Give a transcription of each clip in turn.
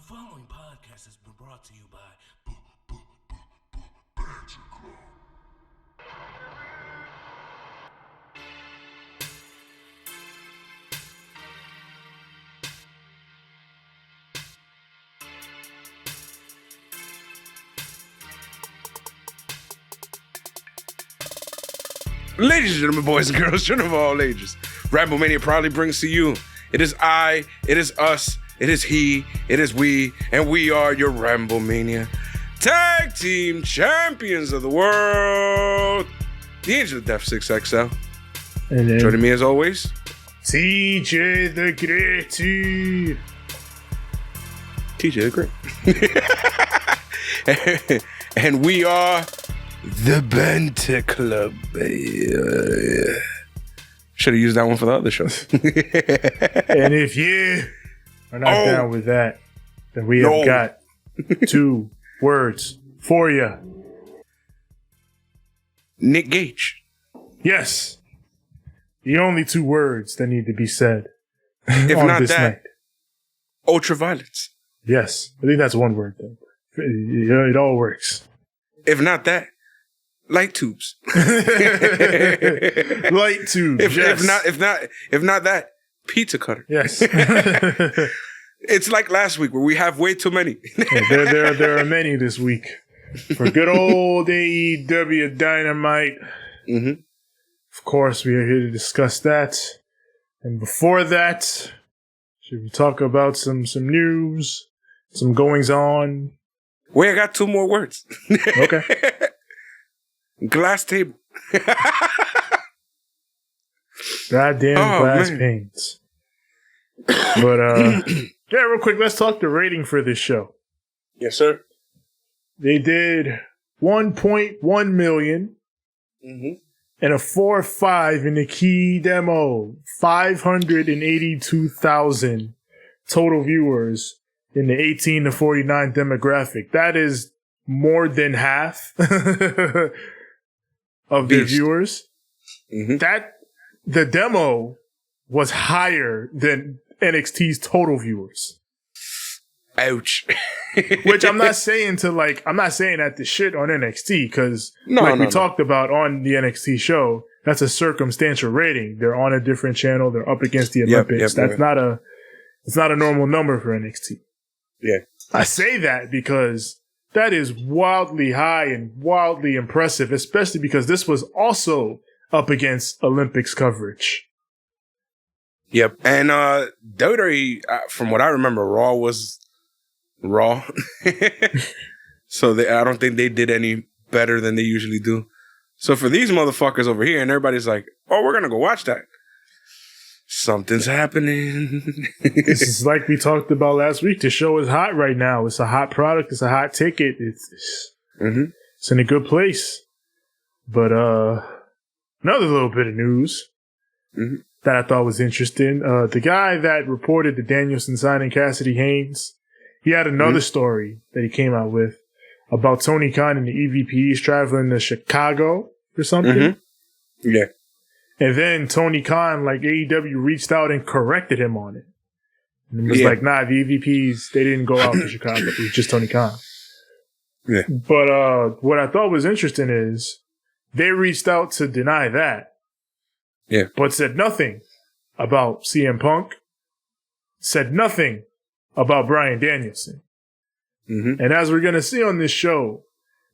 following podcast has been brought to you by Banter Club. Ladies and gentlemen, boys and girls, children of all ages, Ramblemania proudly brings to you, it is I, it is us, it is he, it is we, and we are your Ramblemania Tag Team Champions of the World, the Angel of Death 6XL. And then Joining me as always, TJ the Great. TJ the Great. And we are the Banter Club. Should have used that one for the other show. And if you are not down with that, then we have got 2 words for you. Nick Gage. Yes. The only 2 words that need to be said If on not this that, night. ultraviolence. Yes. I think that's one word, though. It all works. If not that, light tubes. Light tubes. If not that, pizza cutter. Yes. It's like last week where we have way too many. there are many this week. For good old AEW Dynamite. Mm-hmm. Of course, we are here to discuss that. And before that, should we talk about some news, some goings on? Wait, I got 2 more words. Okay. Glass table. Goddamn glass panes. But, yeah, real quick, let's talk the rating for this show. Yes, sir. They did 1.1 million and a 4.5 in the key demo. 582,000 total viewers in the 18 to 49 demographic. That is more than half of their viewers. Mm-hmm. The demo was higher than NXT's total viewers. Ouch. Which I'm not saying that to shit on NXT, because we talked about on the NXT show, that's a circumstantial rating. They're on a different channel. They're up against the Olympics. It's not a normal number for NXT. Yeah. I say that because that is wildly high and wildly impressive, especially because this was also up against Olympics coverage. Yep. And WWE, from what I remember, Raw was Raw. So I don't think they did any better than they usually do. So for these motherfuckers over here, and everybody's like, oh, we're going to go watch that. Something's happening. This is like we talked about last week. The show is hot right now. It's a hot product. It's a hot ticket. It's in a good place. But another little bit of news that I thought was interesting. The guy that reported the Danielson signing Cassidy Haynes, he had another story that he came out with about Tony Khan and the EVPs traveling to Chicago or something. Yeah. And then Tony Khan, like AEW, reached out and corrected him on it. And was like, nah, the EVPs, they didn't go out to Chicago. It was just Tony Khan. Yeah. But what I thought was interesting is they reached out to deny that. Yeah. But said nothing about CM Punk. Said nothing about Bryan Danielson. And as we're going to see on this show,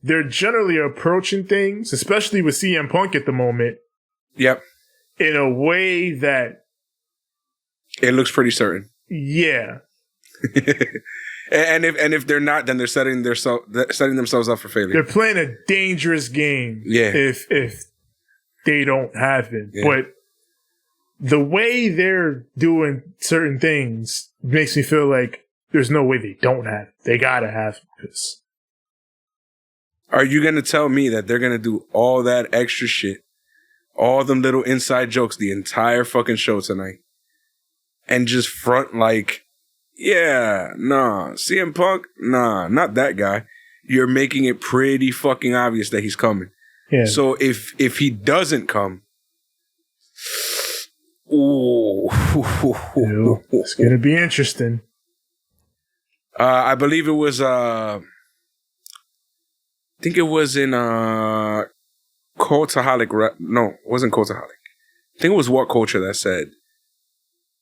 they're generally approaching things, especially with CM Punk at the moment, in a way that it looks pretty certain. Yeah. and if they're not, then they're setting themselves up for failure. They're playing a dangerous game. Yeah. If they don't have him. Yeah. But the way they're doing certain things makes me feel like there's no way they don't have it. They gotta have this. Are you gonna tell me that they're gonna do all that extra shit, all them little inside jokes, the entire fucking show tonight, and just front like, CM Punk, not that guy. You're making it pretty fucking obvious that he's coming. Yeah. So if he doesn't come, it's gonna be interesting. I believe it was. I think it was in Cultaholic. No, it wasn't Cultaholic. I think it was What Culture that said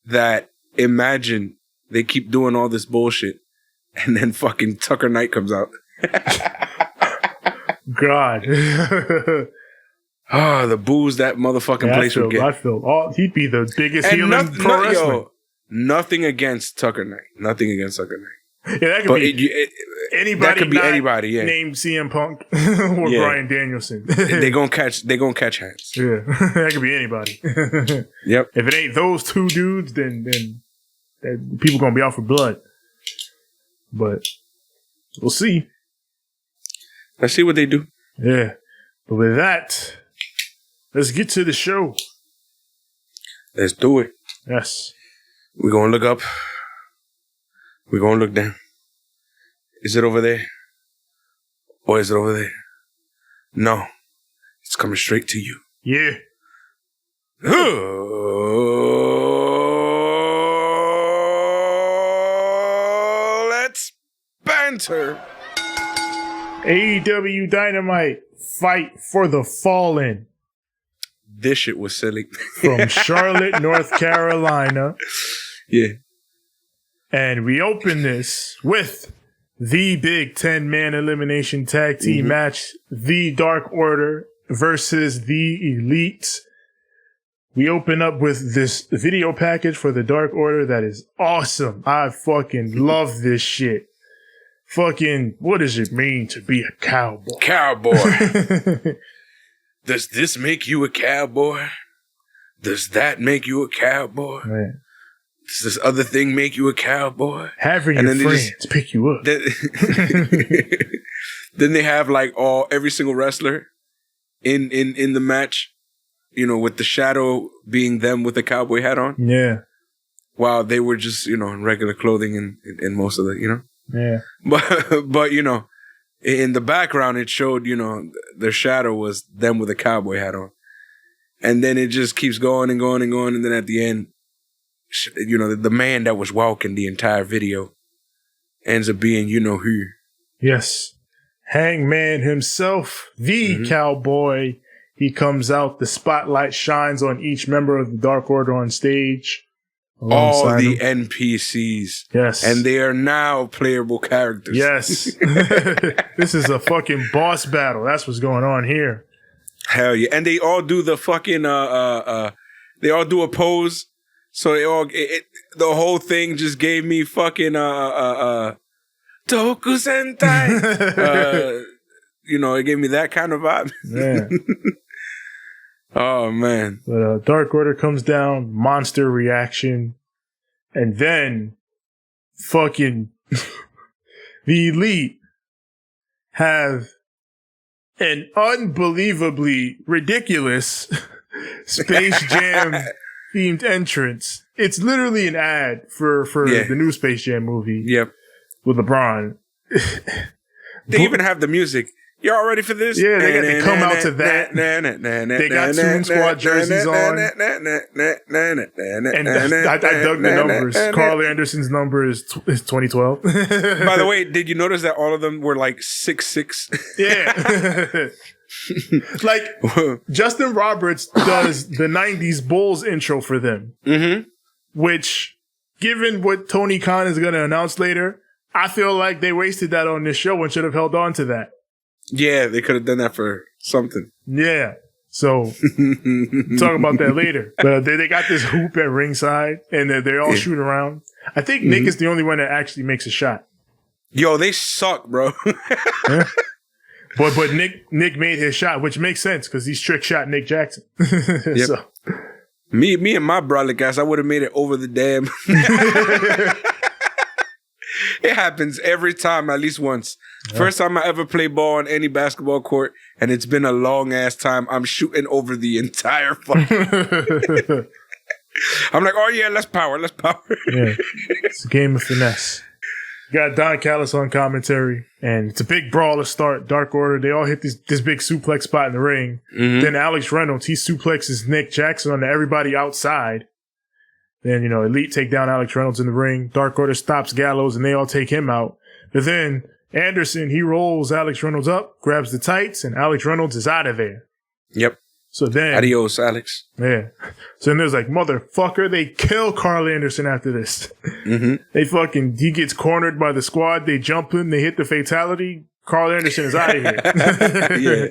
that. Imagine they keep doing all this bullshit, and then fucking Tucker Knight comes out. God. The booze that motherfucking place would get. I feel he'd be the biggest heel in pro wrestling. Nothing against Tucker Knight. Nothing against Tucker Knight. Yeah, that could be anybody. That could be anybody. Yeah, named CM Punk or Bryan Danielson. They gonna catch hands. Yeah, that could be anybody. Yep. If it ain't those two dudes, then people gonna be out for blood. But we'll see. Let's see what they do. Yeah. But with that, let's get to the show. Let's do it. Yes. We're gonna look up. We're going to look down. Is it over there? Or is it over there? No. It's coming straight to you. Yeah. Let's banter. AEW Dynamite, Fight for the Fallen. This shit was silly. From Charlotte, North Carolina. Yeah. And we open this with the big 10-man elimination tag team match, The Dark Order versus The Elite. We open up with this video package for The Dark Order that is awesome. I fucking love this shit. Fucking, what does it mean to be a cowboy? Cowboy. Does this make you a cowboy? Does that make you a cowboy? Man. Does this other thing make you a cowboy? Having your friends pick you up. Then they have like every single wrestler in the match, you know, with the shadow being them with the cowboy hat on. Yeah. While they were just, you know, in regular clothing in most of the, you know. Yeah. But you know, in the background it showed, you know, their shadow was them with a cowboy hat on. And then it just keeps going and going and going, and then at the end, you know, the man that was walking the entire video ends up being, you know who. Yes. Hangman himself, the cowboy. He comes out. The spotlight shines on each member of the Dark Order on stage. All the NPCs. Yes. And they are now playable characters. Yes. This is a fucking boss battle. That's what's going on here. Hell yeah. And they all do the fucking, they all do a pose. So the whole thing just gave me fucking Toku Sentai. You know, it gave me that kind of vibe. Yeah. Oh man. But Dark Order comes down, monster reaction, and then fucking the Elite have an unbelievably ridiculous Space Jam themed entrance. It's literally an ad for the new Space Jam movie. Yep. With LeBron. They even have the music. Y'all ready for this? Yeah, they come out to that. They got Toon Squad jerseys on. And I dug the numbers. Carl Anderson's number is 2012. By the way, did you notice that all of them were like 6'6"? Yeah. Like, Justin Roberts does the 90s Bulls intro for them. Mm-hmm. Which, given what Tony Khan is going to announce later, I feel like they wasted that on this show and should have held on to that. Yeah, they could have done that for something. Yeah. So, talk about that later. But they got this hoop at ringside, and they all shoot around. I think Nick is the only one that actually makes a shot. Yo, they suck, bro. Yeah. But Nick made his shot, which makes sense because he's trick shot Nick Jackson. Yep. So. Me and my brother guys, I would have made it over the dam. It happens every time, at least once. Yeah. First time I ever play ball on any basketball court, and it's been a long ass time. I'm shooting over the entire fucking. I'm like, oh yeah, let's power. Yeah, it's a game of finesse. You got Don Callis on commentary, and it's a big brawl to start. Dark Order, they all hit this big suplex spot in the ring. Mm-hmm. Then Alex Reynolds, he suplexes Nick Jackson onto everybody outside. Then, Elite take down Alex Reynolds in the ring. Dark Order stops Gallows, and they all take him out. But then Anderson, he rolls Alex Reynolds up, grabs the tights, and Alex Reynolds is out of there. Yep. So then... Adios, Alex. Yeah. So then there's like, motherfucker, they kill Carl Anderson after this. Mm-hmm. He gets cornered by the squad. They jump him. They hit the fatality. Carl Anderson is out of here. Yeah.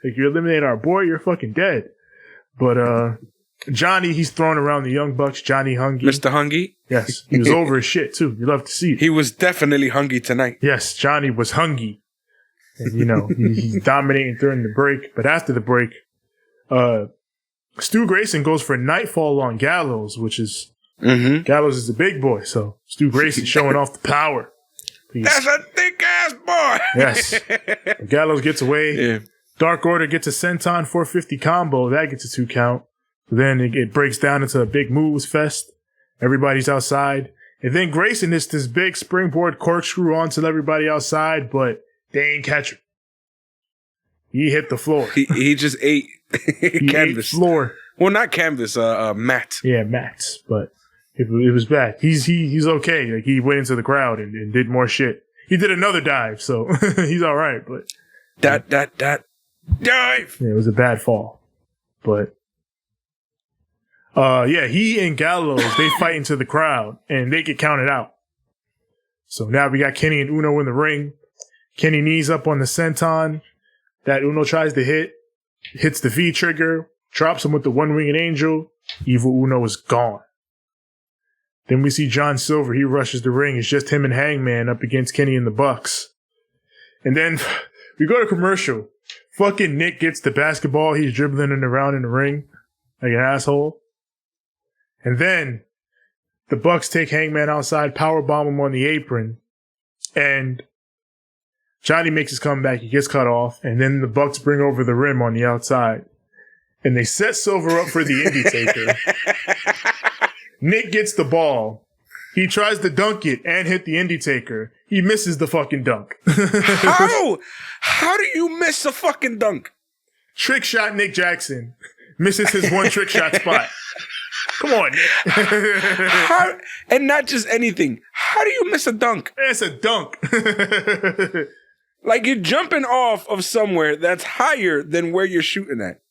Like, you eliminate our boy, you're fucking dead. But, Johnny, he's throwing around the Young Bucks. Johnny Hungy. Mr. Hungy? Yes. He was over his shit, too. You love to see it. He was definitely hungry tonight. Yes. Johnny was hungy. And, he's dominating during the break. But after the break, Stu Grayson goes for Nightfall on Gallows, which is... Mm-hmm. Gallows is the big boy, so Stu Grayson showing off the power. That's a thick-ass boy! Yes. Gallows gets away. Yeah. Dark Order gets a Senton 450 combo. That gets a 2 count. Then it breaks down into a big moves fest. Everybody's outside. And then Grayson hits this big springboard corkscrew onto everybody outside, but they ain't catch him. He hit the floor. He just ate canvas. Ate floor. Well, not canvas, mat. Yeah, mats. But it was bad. He's okay. Like, he went into the crowd and did more shit. He did another dive, so he's all right. But that dive. Yeah, it was a bad fall. But he and Gallows, they fight into the crowd and they get counted out. So now we got Kenny and Uno in the ring. Kenny knees up on the senton that Uno tries to hit, hits the V trigger, drops him with the one-winged angel. Evil Uno is gone. Then we see John Silver. He rushes the ring. It's just him and Hangman up against Kenny and the Bucks. And then we go to commercial. Fucking Nick gets the basketball. He's dribbling it around in the ring like an asshole. And then the Bucks take Hangman outside, powerbomb him on the apron. And Johnny makes his comeback. He gets cut off. And then the Bucks bring over the rim on the outside. And they set Silver up for the Indy Taker. Nick gets the ball. He tries to dunk it and hit the Indy Taker. He misses the fucking dunk. How? How do you miss a fucking dunk? Trick shot Nick Jackson. Misses his one trick shot spot. Come on, Nick. And not just anything. How do you miss a dunk? It's a dunk. Like, you're jumping off of somewhere that's higher than where you're shooting at.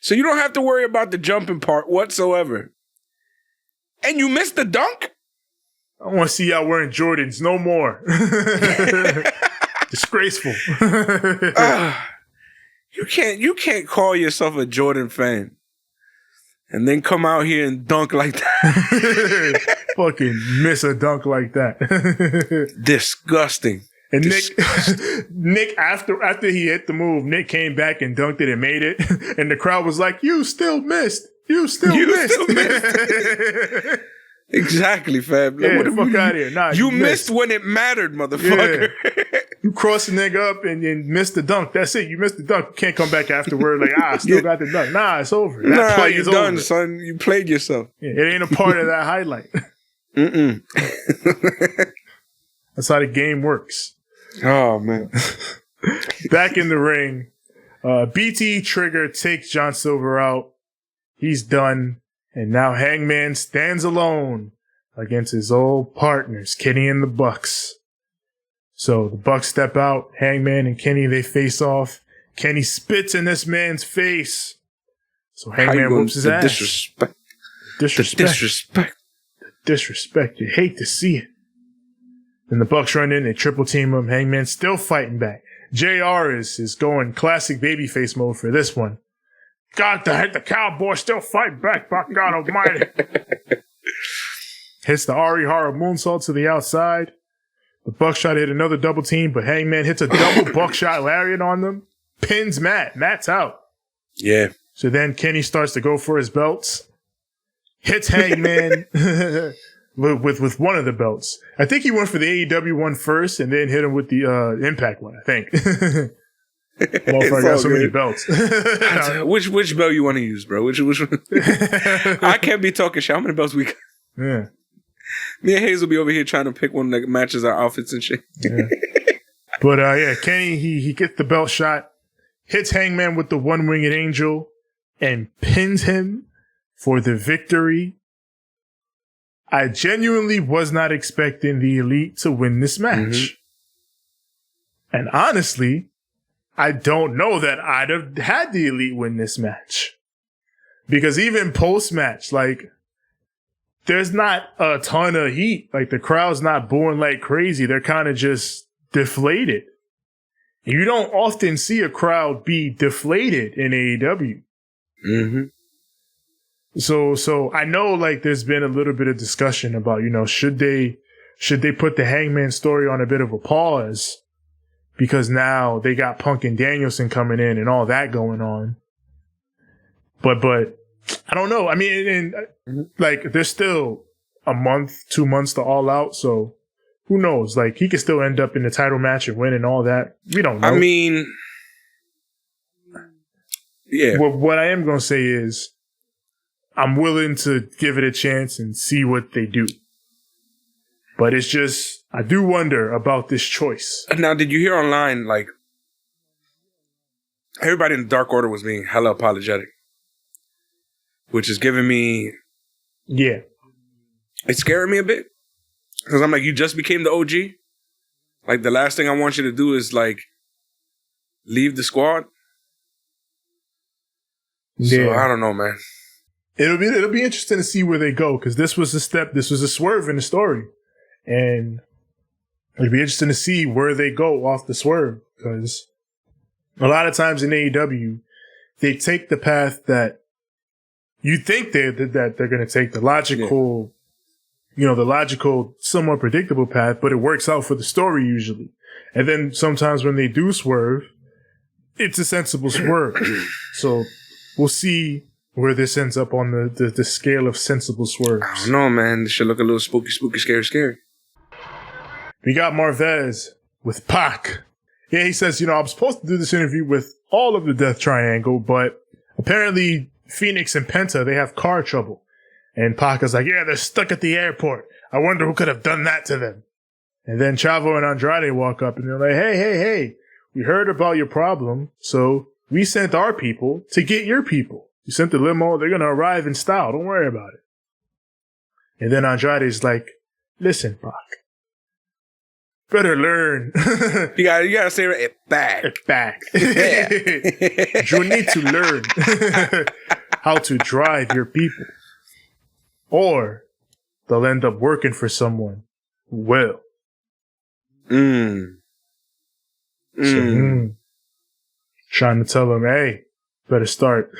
So you don't have to worry about the jumping part whatsoever. And you missed the dunk? I want to see y'all wearing Jordans no more. Disgraceful. You can't call yourself a Jordan fan and then come out here and dunk like that. Fucking miss a dunk like that. Disgusting. And Nick, after he hit the move, Nick came back and dunked it and made it. And the crowd was like, you still missed. You still missed. Exactly, fam. Yeah, what the fuck out of here. Nah, you missed when it mattered, motherfucker. Yeah. You crossed the nigga up and missed the dunk. That's it. You missed the dunk. You can't come back afterward like, I still got the dunk. Nah, it's over. That play is done, over. Son. You played yourself. Yeah, it ain't a part of that highlight. Mm-mm. That's how the game works. Oh, man. Back in the ring, BT Trigger takes John Silver out. He's done. And now Hangman stands alone against his old partners, Kenny and the Bucks. So the Bucks step out. Hangman and Kenny, they face off. Kenny spits in this man's face. So Hangman whoops his ass. Disrespect. Disrespect. You hate to see it. Then the Bucks run in. They triple team him. Hangman still fighting back. JR is going classic babyface mode for this one. God, the Cowboy still fighting back, by God almighty. Hits the Ari Hara moonsault to the outside. The Bucks try to hit another double team, but Hangman hits a double buckshot lariat on them. Pins Matt. Matt's out. Yeah. So then Kenny starts to go for his belts. Hits Hangman with one of the belts. I think he went for the AEW one first and then hit him with the Impact one, I think. Motherfucker got so many belts. Which belt you want to use, bro? Which one? I can't be talking shit. How many belts we got? Yeah. Me and Hayes will be over here trying to pick one that matches our outfits and shit. Yeah. But Kenny, he gets the belt shot, hits Hangman with the one-winged angel, and pins him for the victory. I genuinely was not expecting the Elite to win this match. And honestly, I don't know that I'd have had the Elite win this match. Because even post-match, like, there's not a ton of heat. Like, the crowd's not booing like crazy. They're kind of just deflated. You don't often see a crowd be deflated in AEW. So I know, like, there's been a little bit of discussion about, you know, should they put the Hangman story on a bit of a pause because now they got Punk and Danielson coming in and all that going on. But I don't know. I mean, like, there's still a month, 2 months to All Out, so who knows? Like, he could still end up in the title match and win and all that. We don't know. I mean, yeah. What I am going to say is I'm willing to give it a chance and see what they do. But it's just, I do wonder about this choice. Now, did you hear online, like, everybody in the Dark Order was being hella apologetic, which is giving me... Yeah. It's scaring me a bit. Because I'm like, you just became the OG? Like, the last thing I want you to do is, like, leave the squad? Yeah. So, I don't know, man. It'll be interesting to see where they go, because this was a swerve in the story. And it'll be interesting to see where they go off the swerve, because a lot of times in AEW, they take the path that you think that they're going to take, the logical, the logical, somewhat predictable path, but it works out for the story usually. And then sometimes when they do swerve, it's a sensible swerve. So we'll see where this ends up on the scale of sensible swerves. I don't know, man. This should look a little spooky, scary. We got Marvez with Pac. Yeah, he says, I'm supposed to do this interview with all of the Death Triangle, but apparently Phoenix and Penta, they have car trouble. And Pac is like, yeah, they're stuck at the airport. I wonder who could have done that to them. And then Chavo and Andrade walk up and they're like, hey, we heard about your problem, so we sent our people to get your people. You sent the limo, they're going to arrive in style. Don't worry about it. And then Andrade's like, listen, Pac, better learn. you gotta say it back. Yeah. You need to learn how to drive your people. Or they'll end up working for someone who will. Trying to tell them, hey, better start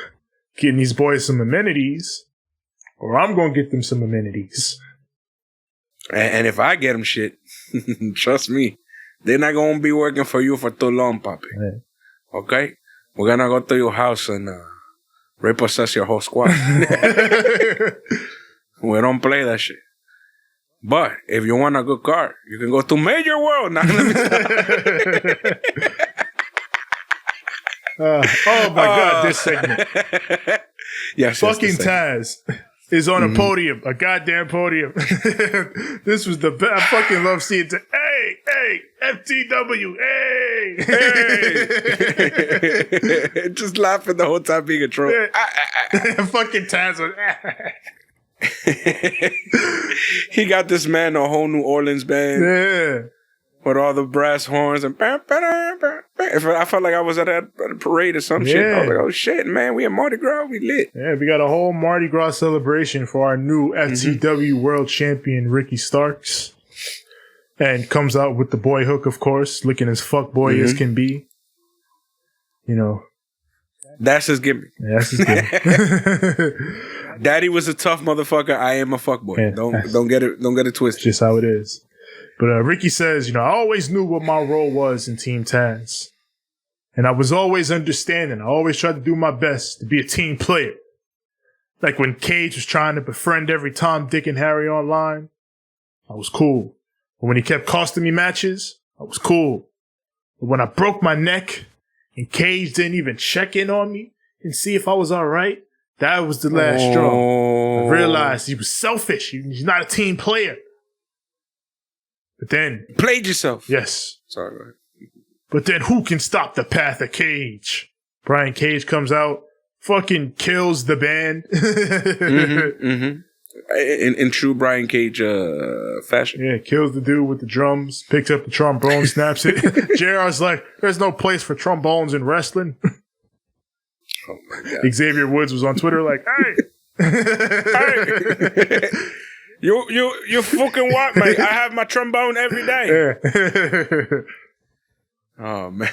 getting these boys some amenities, or I'm going to get them some amenities. And if I get them shit, trust me, they're not going to be working for you for too long, papi. Right. Okay? We're going to go to your house and repossess your whole squad. We don't play that shit. But if you want a good car, you can go to Major World. Now, let me oh my God, this segment. Yes, fucking Taz is on a podium, a goddamn podium. This was the best. I fucking love seeing it. Hey, FTW, hey. Just laughing the whole time being a troll. Fucking Taz was, he got this man a whole New Orleans band. Yeah. With all the brass horns and I felt like I was at a parade or some shit. I was like, oh shit, man, we in Mardi Gras, we lit. Yeah, we got a whole Mardi Gras celebration for our new FTW World Champion Ricky Starks. And comes out with the boy hook, of course, looking as fuckboy as can be. That's his gimmick. Yeah, that's his gimmick. Daddy was a tough motherfucker. I am a fuckboy. Yeah, don't get it twisted. Just how it is. But Ricky says, I always knew what my role was in Team Taz. And I was always understanding. I always tried to do my best to be a team player. Like when Cage was trying to befriend every Tom, Dick, and Harry online, I was cool. But when he kept costing me matches, I was cool. But when I broke my neck and Cage didn't even check in on me and see if I was all right, that was the last straw. I realized he was selfish. He's not a team player. But then... Played yourself. Yes. Sorry, right. But then who can stop the path of Cage? Brian Cage comes out, fucking kills the band. in true Brian Cage fashion. Yeah, kills the dude with the drums, picks up the trombone, snaps it. JR's like, there's no place for trombones in wrestling. Oh my God. Xavier Woods was on Twitter like, hey, hey, you fucking what, mate? I have my trombone every day. Yeah. Oh man,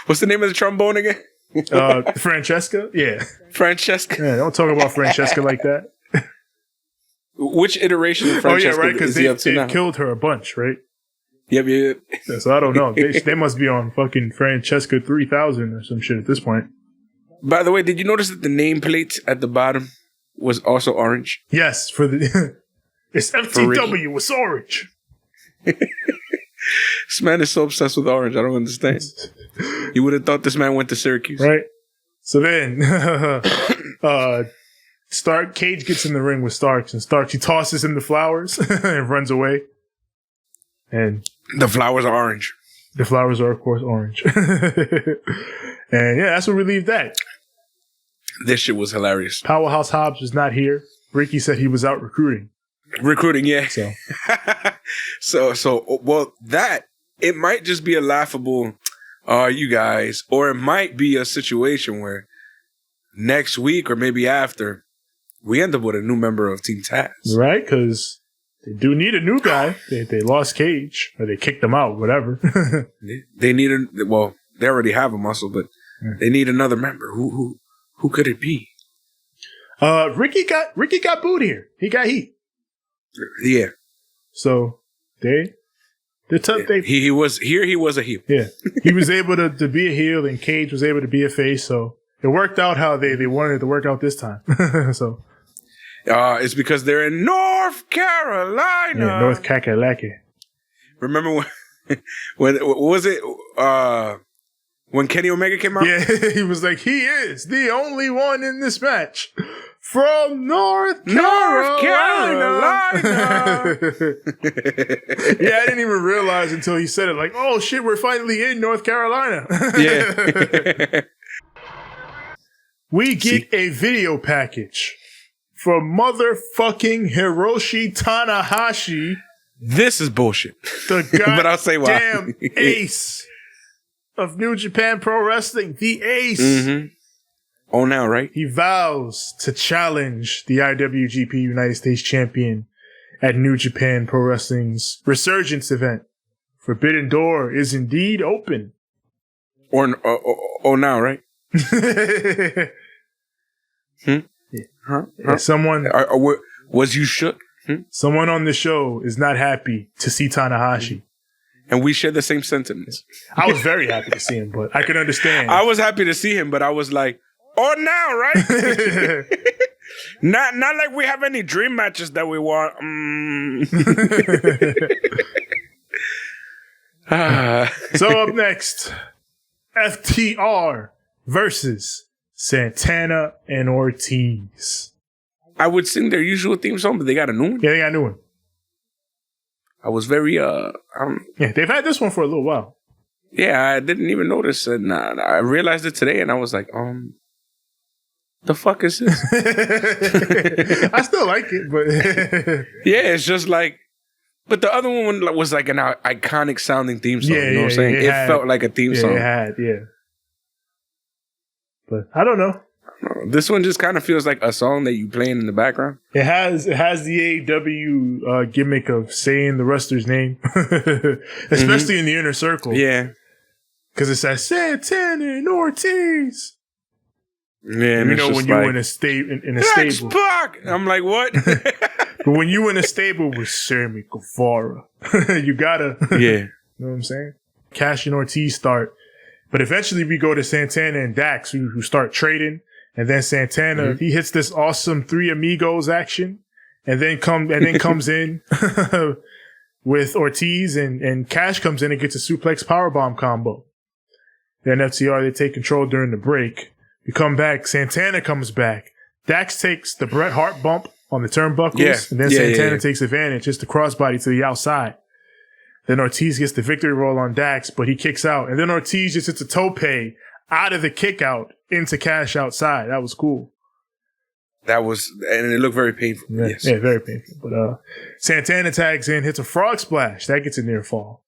what's the name of the trombone again? Francesca? Yeah. Francesca? Yeah, don't talk about Francesca like that. Which iteration of Francesca right, because they killed her a bunch, right? Yep. Yeah, so I don't know. They must be on fucking Francesca 3000 or some shit at this point. By the way, did you notice that the nameplate at the bottom was also orange? Yes, for the it's FTW, it's orange. This man is so obsessed with orange. I don't understand. You would have thought this man went to Syracuse. Right. So then, Cage gets in the ring with Starks, and Starks, he tosses him the flowers and runs away. And the flowers are orange. The flowers are, of course, orange. And yeah, that's where we leave that. This shit was hilarious. Powerhouse Hobbs was not here. Ricky said he was out recruiting. Recruiting, yeah. So, well, that, it might just be a laughable, you guys, or it might be a situation where next week or maybe after, we end up with a new member of Team Taz. Right, because they do need a new guy. They lost Cage, or they kicked him out, whatever. They need well, they already have a muscle, but they need another member. Who could it be? Ricky got booed here. He got heat. Yeah. So they're tough. Yeah. He was here. He was a heel. Yeah, he was able to be a heel, and Cage was able to be a face. So it worked out how they wanted it to work out this time. So it's because they're in North Carolina. Yeah, North Kakalaki. Remember when was it? When Kenny Omega came out? Yeah, he was like, he is the only one in this match from North Carolina. Yeah, I didn't even realize until he said it. Like, oh shit, we're finally in North Carolina. Yeah. We get a video package from motherfucking Hiroshi Tanahashi. This is bullshit. The guy, but I'll say why. Damn ace of New Japan Pro Wrestling, the ace. Mm-hmm. Oh, now, right? He vows to challenge the IWGP United States Champion at New Japan Pro Wrestling's Resurgence event. Forbidden Door is indeed open. Oh, now, right? Yeah. Yeah, someone was you shook? Someone on the show is not happy to see Tanahashi. And we share the same sentiments. I was very happy to see him, but I could understand. I was happy to see him, but I was like, oh, now, right? not like we have any dream matches that we want. So up next, FTR versus Santana and Ortiz. I would sing their usual theme song, but they got a new one. Yeah, they got a new one. I was very, yeah, they've had this one for a little while. Yeah, I didn't even notice. And I realized it today, and I was like, the fuck is this? I still like it, but... Yeah, it's just like... But the other one was like an iconic sounding theme song, you know what I'm saying? It felt like a theme song. Yeah. But I don't know. This one just kind of feels like a song that you playing in the background. It has the AEW gimmick of saying the wrestler's name, especially in the inner circle. Yeah, because it says Santana and Ortiz. Yeah, and you know when you're in a stable. X-Pac! I'm like, what? But when you in a stable with Sammy Guevara, you gotta. Yeah, you know what I'm saying? Cash and Ortiz start, but eventually we go to Santana and Dax who start trading. And then Santana, he hits this awesome Three Amigos action, and then comes in with Ortiz, and Cash comes in and gets a suplex powerbomb combo. Then FTR, they take control during the break. We come back, Santana comes back. Dax takes the Bret Hart bump on the turnbuckles, and then Santana takes advantage, just the crossbody to the outside. Then Ortiz gets the victory roll on Dax, but he kicks out, and then Ortiz just hits a tope out of the kick out into Cash outside. That was cool. That was, and it looked very painful. Yeah, yes. Yeah, very painful. But Santana tags in, hits a frog splash. That gets a near fall.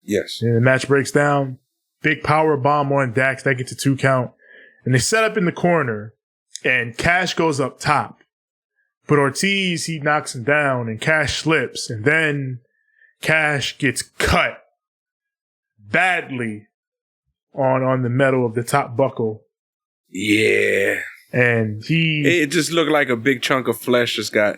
Yes. And the match breaks down. Big power bomb on Dax. That gets a 2 count. And they set up in the corner, and Cash goes up top. But Ortiz, he knocks him down, and Cash slips. And then Cash gets cut badly on the metal of the top buckle. Yeah. And it just looked like a big chunk of flesh just got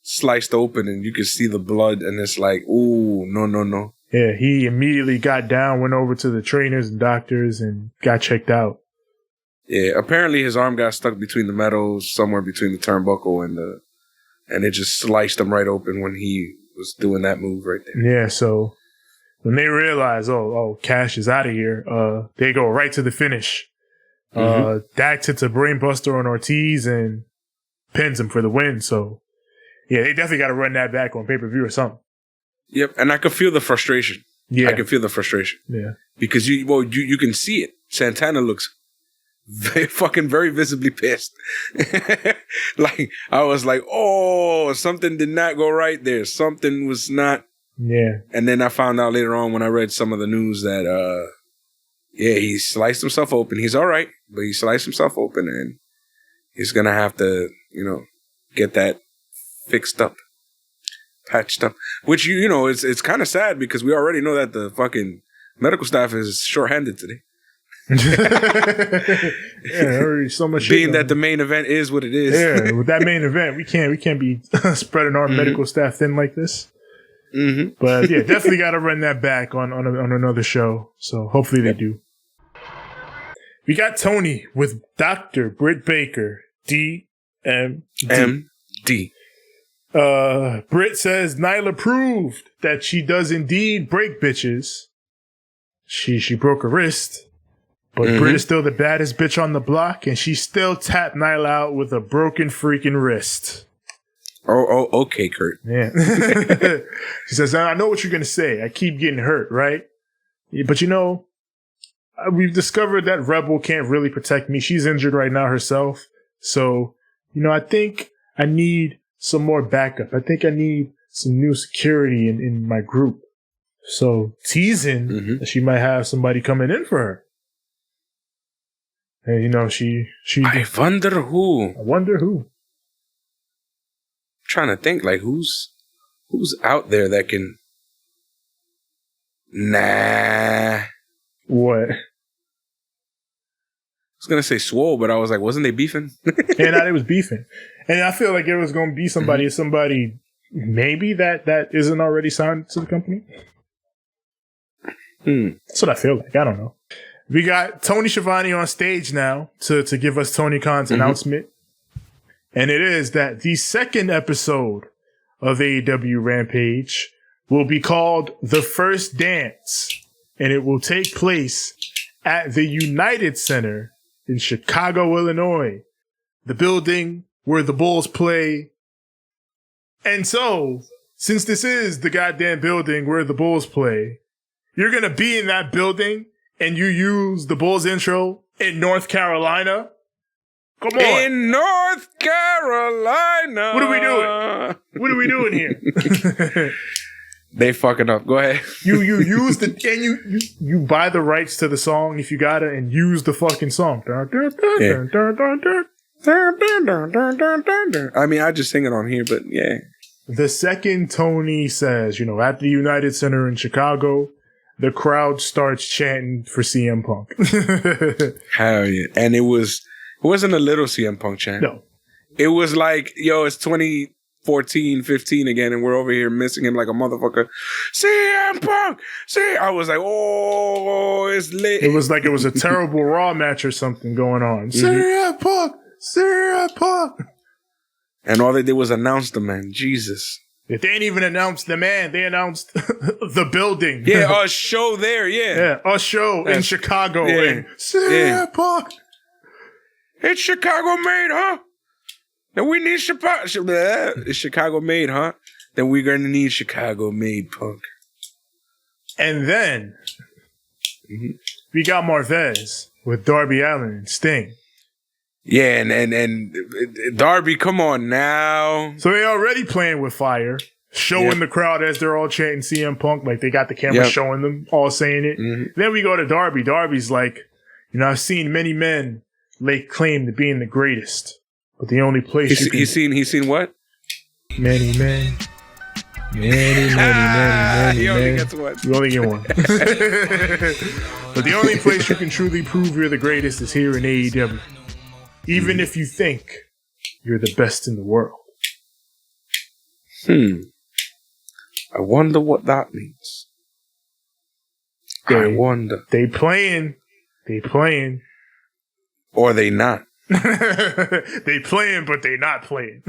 sliced open, and you could see the blood, and it's like, ooh, no. Yeah, he immediately got down, went over to the trainers and doctors, and got checked out. Yeah, apparently his arm got stuck between the metals, somewhere between the turnbuckle and it just sliced him right open when he was doing that move right there. Yeah, so when they realize, oh, Cash is out of here, they go right to the finish. Dax hits a brainbuster on Ortiz and pins him for the win. So, yeah, they definitely got to run that back on pay-per-view or something. Yep, and I could feel the frustration. Yeah. I can feel the frustration. Yeah. Because you can see it. Santana looks very visibly pissed. Like, I was like, oh, something did not go right there. Something was not. Yeah. And then I found out later on when I read some of the news that, he sliced himself open. He's all right, but he sliced himself open, and he's going to have to, get that fixed up, patched up. Which, it's kind of sad because we already know that the fucking medical staff is shorthanded today. Yeah, already so much. Being that the main event is what it is. Yeah, with that main event, we can't be spreading our medical staff thin like this. Mm-hmm. But yeah, definitely got to run that back on another show. So hopefully they do. We got Tony with Dr. Britt Baker, DMD. Britt says Nyla proved that she does indeed break bitches. She broke her wrist, but Britt is still the baddest bitch on the block, and she still tapped Nyla out with a broken freaking wrist. Oh, okay, Kurt. Yeah. She says, I know what you're going to say. I keep getting hurt, right? Yeah, but we've discovered that Rebel can't really protect me. She's injured right now herself. So, I think I need some more backup. I think I need some new security in my group. So, teasing that she might have somebody coming in for her. And, she I wonder who. I wonder who. Trying to think, like, who's out there that can. Nah. What? I was gonna say Swole, but I was like, wasn't they beefing? Yeah, they was beefing, and I feel like it was gonna be somebody maybe that isn't already signed to the company. That's what I feel like. I don't know. We got Tony Schiavone on stage now to give us Tony Khan's announcement. And it is that the second episode of AEW Rampage will be called The First Dance. And it will take place at the United Center in Chicago, Illinois. The building where the Bulls play. And so, since this is the goddamn building where the Bulls play, you're going to be in that building and you use the Bulls intro in North Carolina. Come on. In North Carolina. What are we doing? What are we doing here? They fucking up. Go ahead. You use and you buy the rights to the song if you got it and use the fucking song. I mean, I just sing it on here, but yeah. The second Tony says, at the United Center in Chicago, the crowd starts chanting for CM Punk. Hell yeah. And it wasn't a little CM Punk chant. No. It was like, it's 2014, 15 again, and we're over here missing him like a motherfucker. CM Punk! I was like, oh, it's lit. It was like it was a terrible Raw match or something going on. CM Punk! CM Punk! And all they did was announce the man. Jesus. If they didn't even announce the man, they announced the building. Yeah, a show there, yeah. Yeah, a show in Chicago. Yeah. CM Punk! It's Chicago made, huh? Then we need Chicago. It's Chicago made, huh? Then we're going to need Chicago made Punk. And then we got Marvez with Darby Allin and Sting. Yeah, and Darby, come on now. So they already playing with fire, showing the crowd as they're all chanting CM Punk, like they got the camera showing them, all saying it. Mm-hmm. Then we go to Darby. Darby's like, I've seen many men lay claim to being the greatest, but the only place he's seen what? Many men. Many he only gets one. You only get one. But the only place you can truly prove you're the greatest is here in AEW. Even if you think you're the best in the world. I wonder what that means. I wonder. They playing. Or they not. They playing, but they not playing.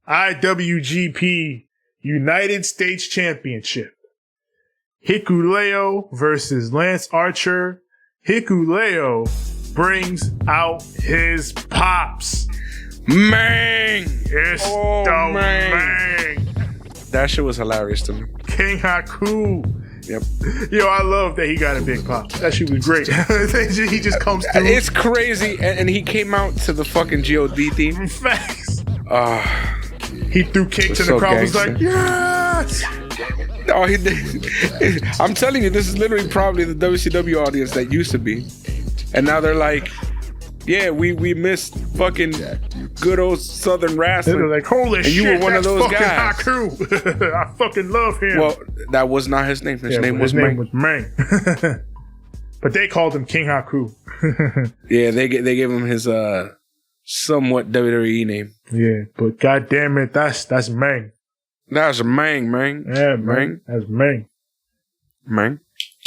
IWGP United States Championship. Hikuleo versus Lance Archer. Hikuleo brings out his pops. Mang! It's the Mang. That shit was hilarious to me. King Haku. Yep. Yo, I love that he got a big pop. That shit was great. He just comes through. It's crazy. And he came out to the fucking G.O.D. theme. Facts. He threw kicks and the crowd was like, yes! Oh, he did. I'm telling you, this is literally probably the WCW audience that used to be. And now they're like, yeah, we missed fucking good old Southern wrestling. They're like, holy shit, you were one of those guys. Haku. I fucking love him. Well, that was not his name. His name was Mang. But they called him King Haku. Yeah, they gave him his somewhat WWE name. Yeah, but god damn it, that's Mang. That's Mang. Yeah, Mang. That's Mang.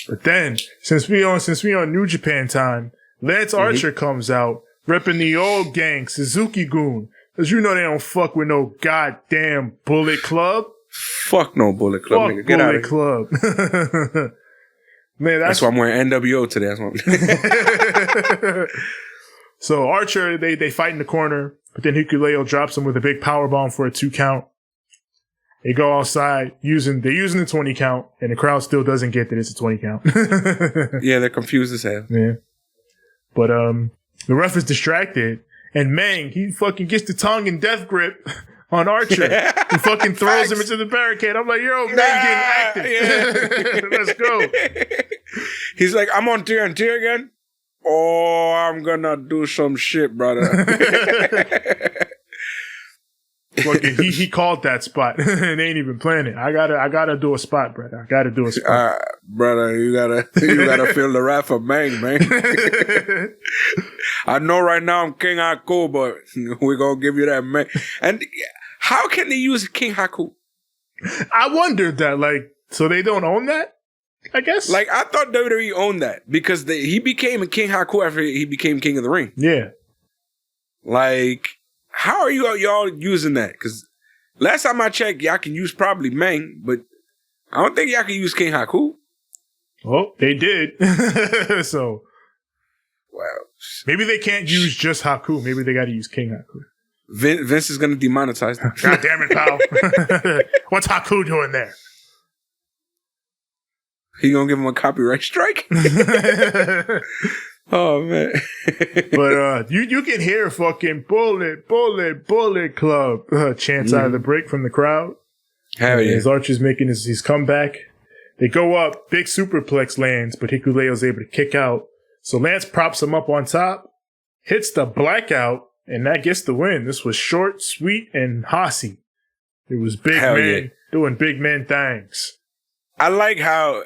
But then, since we on New Japan time, Lance Archer comes out, repping the old gang, Suzuki-gun. Cause they don't fuck with no goddamn Bullet Club. Fuck no Bullet Club, nigga. Get out of here. Bullet Club. Man, that's why I'm wearing NWO today. So Archer, they fight in the corner, but then Hikuleo drops him with a big powerbomb for a 2 count. They go outside they're using the 20 count, and the crowd still doesn't get that it's a 20 count. Yeah, they're confused as hell. Yeah. But the ref is distracted, and Mang, he fucking gets the tongue and death grip on Archer. He fucking throws him into the barricade. I'm like, yo, Mang getting active. Let's go. He's like, I'm on TNT again? Oh, I'm gonna do some shit, brother. Look, he called that spot. They ain't even playing it. I gotta do a spot, brother. I gotta do a spot. Brother, you gotta feel the wrath of Mang, man. I know right now I'm King Haku, but we're gonna give you that, man. And how can they use King Haku? I wondered that, so they don't own that? I guess. I thought WWE owned that because he became a King Haku after he became King of the Ring. Yeah. How are y'all using that? Because last time I checked, y'all can use probably Mang, but I don't think y'all can use King Haku. Oh, they did. So, wow. Maybe they can't use just Haku. Maybe they got to use King Haku. Vince is going to demonetize them. God damn it, pal. What's Haku doing there? He going to give him a copyright strike? Oh, man. But you can hear fucking Bullet Club chants out of the break from the crowd. Hell yeah. As Archer's making his comeback. They go up, big superplex lands, but Hikuleo's able to kick out. So Lance props him up on top, hits the blackout, and that gets the win. This was short, sweet, and hossy. It was big men doing big man things. I like how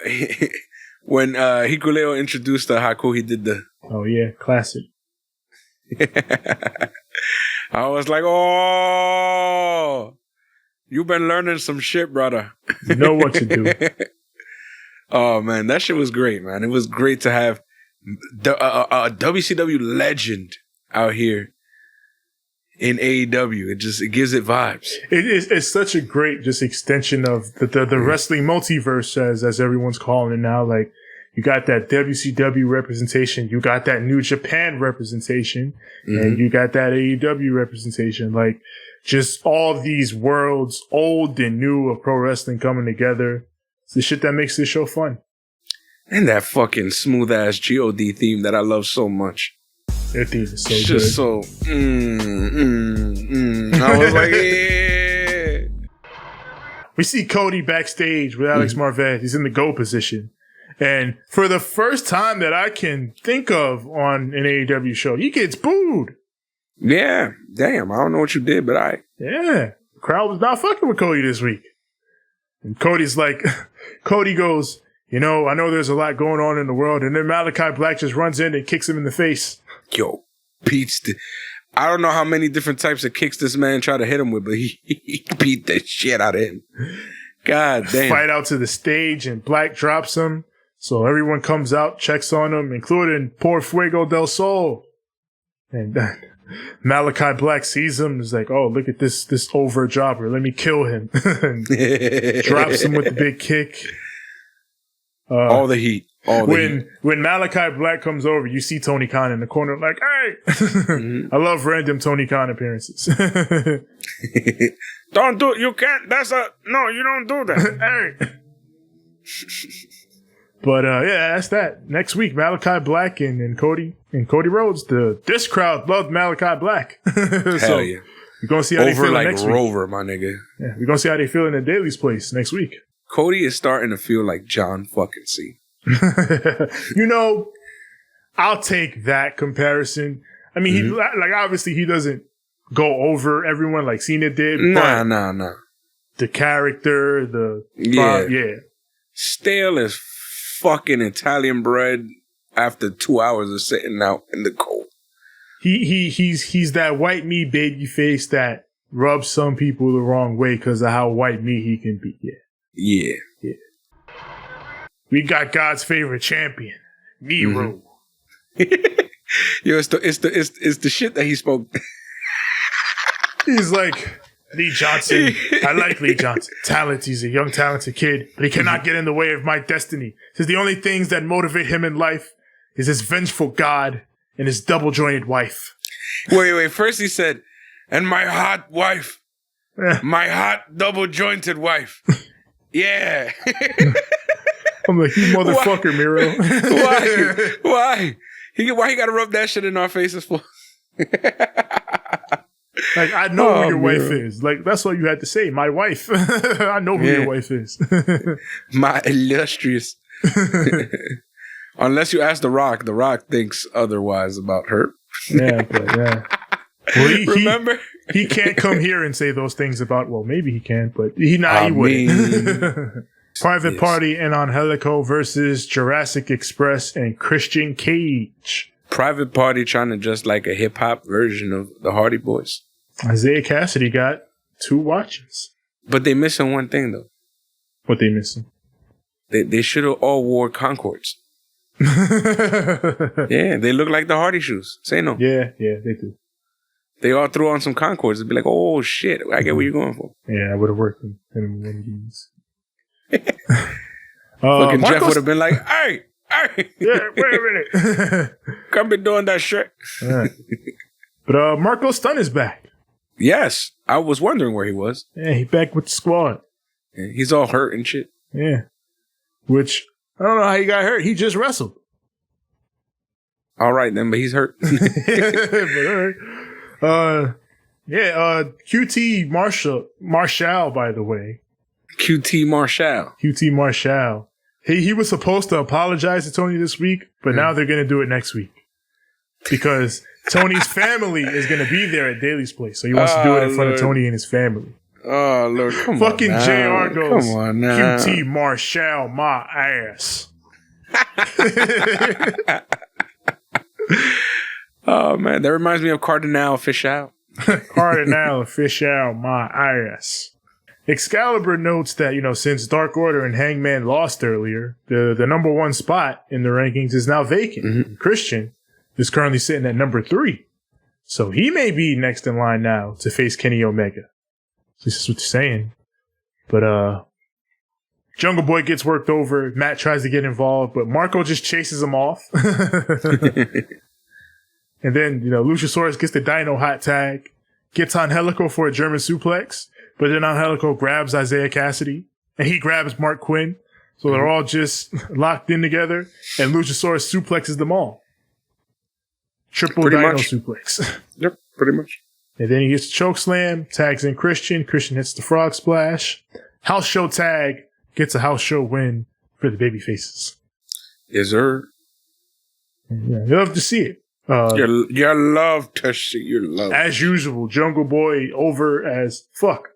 when Hikuleo introduced the Haku, he did the... Oh, yeah. Classic. I was like, oh, you've been learning some shit, brother. You know what to do. Oh, man. That shit was great, man. It was great to have a WCW legend out here in AEW. It gives it vibes. It's such a great just extension of the wrestling multiverse, as everyone's calling it now. You got that WCW representation, you got that New Japan representation, and you got that AEW representation. Just all these worlds, old and new, of pro wrestling coming together. It's the shit that makes this show fun. And that fucking smooth ass GOD theme that I love so much. Their theme is so Just good. so. I was like, yeah. We see Cody backstage with Alex Marvez. He's in the go position. And for the first time that I can think of on an AEW show, he gets booed. Yeah. Damn. I don't know what you did, but Yeah. The crowd was not fucking with Cody this week. And Cody's like, Cody goes, I know there's a lot going on in the world. And then Malakai Black just runs in and kicks him in the face. Yo, I don't know how many different types of kicks this man tried to hit him with, but he beat the shit out of him. God damn. Fight out to the stage and Black drops him. So everyone comes out, checks on him, including Por Fuego del Sol. And Malakai Black sees him and is like, oh, look at this over jobber. Let me kill him. And drops him with the big kick. All the heat. When Malakai Black comes over, you see Tony Khan in the corner like, hey! I love random Tony Khan appearances. Don't do it. You can't. No, you don't do that. Hey! But that's that. Next week, Malakai Black and Cody Rhodes. This crowd loved Malakai Black. Hell yeah. We're gonna see how they feel next week. Rover, my nigga. Yeah, we're gonna see how they feel in the Daily's place next week. Cody is starting to feel like John fucking C. I'll take that comparison. I mean, he obviously he doesn't go over everyone like Cena did. Nah. The character, yeah. Stale as fucking Italian bread after 2 hours of sitting out in the cold. He's that white meat baby face that rubs some people the wrong way because of how white meat he can be. Yeah. We got God's favorite champion, Miro. Yo, it's the shit that he spoke. He's like, Lee Johnson. I like Lee Johnson. Talent. He's a young, talented kid, but he cannot get in the way of my destiny. Says the only things that motivate him in life is his vengeful God and his double-jointed wife. Wait. First he said, and my hot wife. My hot double-jointed wife. Yeah. I'm like, you motherfucker, Miro. Why? Why he gotta rub that shit in our faces for? Like, I know who your wife is. Like, that's all you had to say. My wife. I know who your wife is. My illustrious. Unless you ask The Rock. The Rock thinks otherwise about her. Yeah. Well, remember? He can't come here and say those things about, well, maybe he can, but he wouldn't. Private Party and Angelico versus Jurassic Express and Christian Cage. Private Party trying to just like a hip-hop version of the Hardy Boys. Isaiah Cassidy got 2 watches. But they missing one thing, though. What they missing? They should have all wore Concords. Yeah, they look like the Hardy shoes. Say no. Yeah, they do. They all threw on some Concords. It'd be like, oh, shit. I get what you're going for. Yeah, I would have worked in one of these. Fucking Jeff would have been like, hey. Yeah, wait a minute. Come be doing that shit. Right. But Marco Stunt is back. Yes. I was wondering where he was. Yeah, he's back with the squad. Yeah, he's all hurt and shit. Yeah. Which, I don't know how he got hurt. He just wrestled. All right, then, but he's hurt. But all right. QT Marshall, by the way. QT Marshall. He was supposed to apologize to Tony this week, but now they're going to do it next week. Because Tony's family is going to be there at Daly's place. So he wants to do it in front of Tony and his family. Oh, Lord, come Fucking on. JR goes, come on now. QT Marshall, my ass. Oh, man. That reminds me of Cardinal Fischel. Cardinal Fischel, my ass. Excalibur notes that, since Dark Order and Hangman lost earlier, the number 1 spot in the rankings is now vacant. Mm-hmm. Christian is currently sitting at number 3. So he may be next in line now to face Kenny Omega. This is what you're saying. But Jungle Boy gets worked over. Matt tries to get involved, but Marco just chases him off. And then, Luchasaurus gets the Dino hot tag, gets on Helico for a German suplex, but then Angelico grabs Isaiah Cassidy, and he grabs Mark Quinn. So they're all just locked in together, and Luchasaurus suplexes them all. Triple Pretty dino much. suplex. Yep, pretty much. And then he gets choke slam, tags in Christian. Christian hits the frog splash. House show tag, gets a house show win for the baby faces. Yes, sir. Yeah, you love to see it. You love to see. You love. As usual, Jungle Boy over as fuck.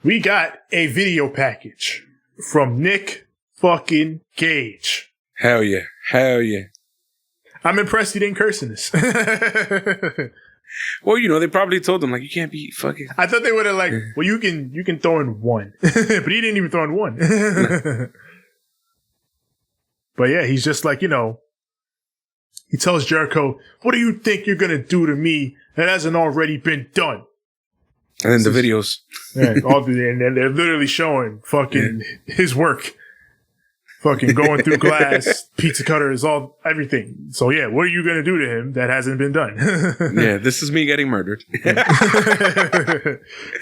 We got a video package from Nick fucking Gage. Hell yeah. Hell yeah. I'm impressed he didn't curse in this. Well, you know, they probably told him, like, you can't be fucking... I thought they would have, like, well, you can throw in one. But he didn't even throw in one. But yeah, he's just like, you know, he tells Jericho, what do you think you're going to do to me that hasn't already been done? And then the videos. Yeah, and they're literally showing fucking his work. Fucking going through glass, pizza cutters, everything. So yeah, what are you going to do to him that hasn't been done? Yeah, this is me getting murdered.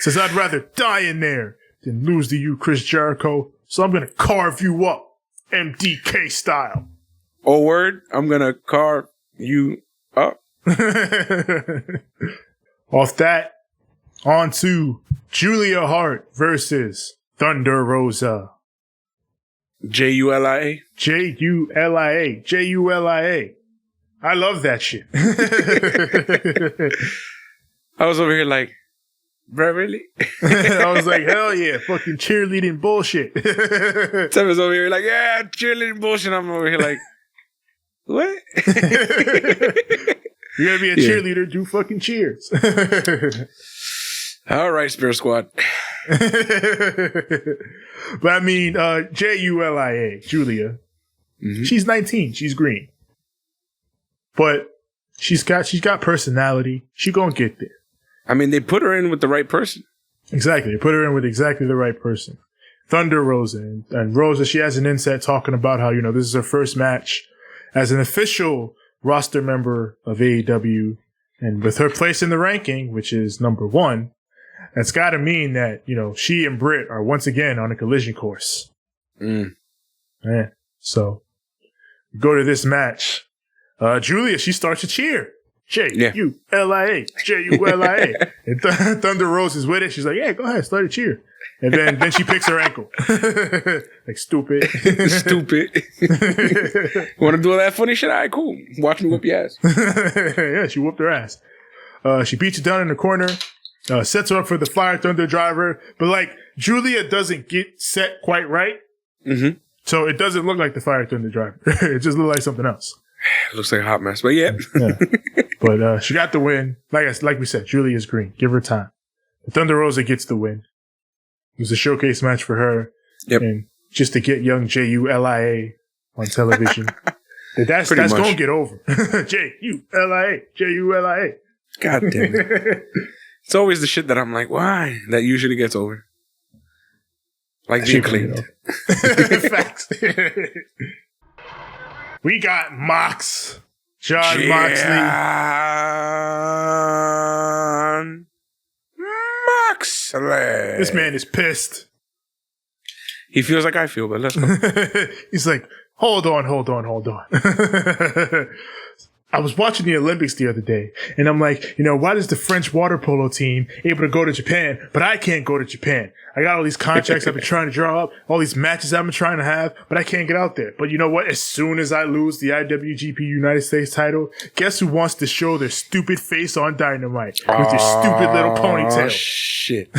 Says, I'd rather die in there than lose to you, Chris Jericho. So I'm going to carve you up, MDK style. Oh, word, I'm going to carve you up. Off that, on to Julia Hart versus Thunder Rosa. Julia. Julia. Julia. I love that shit. I was over here like, bro, really? I was like, hell yeah, fucking cheerleading bullshit. Tim was over here like, yeah, cheerleading bullshit. I'm over here like, what? You're gonna be a cheerleader, do fucking cheers. All right, Spirit Squad. But I mean, Julia, Julia. Mm-hmm. She's 19. She's green, but she's got personality. She gonna get there. I mean, they put her in with the right person. Exactly, they put her in with exactly the right person. Thunder Rosa and Rosa. She has an inset talking about how, you know, this is her first match as an official roster member of AEW, and with her place in the ranking, which is number 1. That's got to mean that, you know, she and Britt are once again on a collision course. Yeah. So, go to this match. Julia, she starts to cheer. Julia, Julia. And Thunder Rose is with it. She's like, yeah, go ahead, start a cheer. And then she picks her ankle. Like, stupid. Stupid. Want to do all that funny shit? All right, cool. Watch me whoop your ass. Yeah, she whooped her ass. She beats you down in the corner. Sets her up for the Fire Thunder driver, but like Julia doesn't get set quite right, so it doesn't look like the Fire Thunder driver. It just looks like something else. It looks like a hot mess, but yeah. But like we said, Julia's green. Give her time. The Thunder Rosa gets the win. It was a showcase match for her, and just to get young Julia on television. that's gonna get over. Julia. God damn it. It's always the shit that I'm like, why? That usually gets over. Like being cleaned. Facts. We got John Moxley. Moxley. This man is pissed. He feels like I feel, but let's go. He's like, hold on. I was watching the Olympics the other day, and I'm like, you know, why is the French water polo team able to go to Japan, but I can't go to Japan? I got all these contracts I've been trying to draw up, all these matches I've been trying to have, but I can't get out there. But you know what? As soon as I lose the IWGP United States title, guess who wants to show their stupid face on Dynamite with their stupid little ponytail? Shit.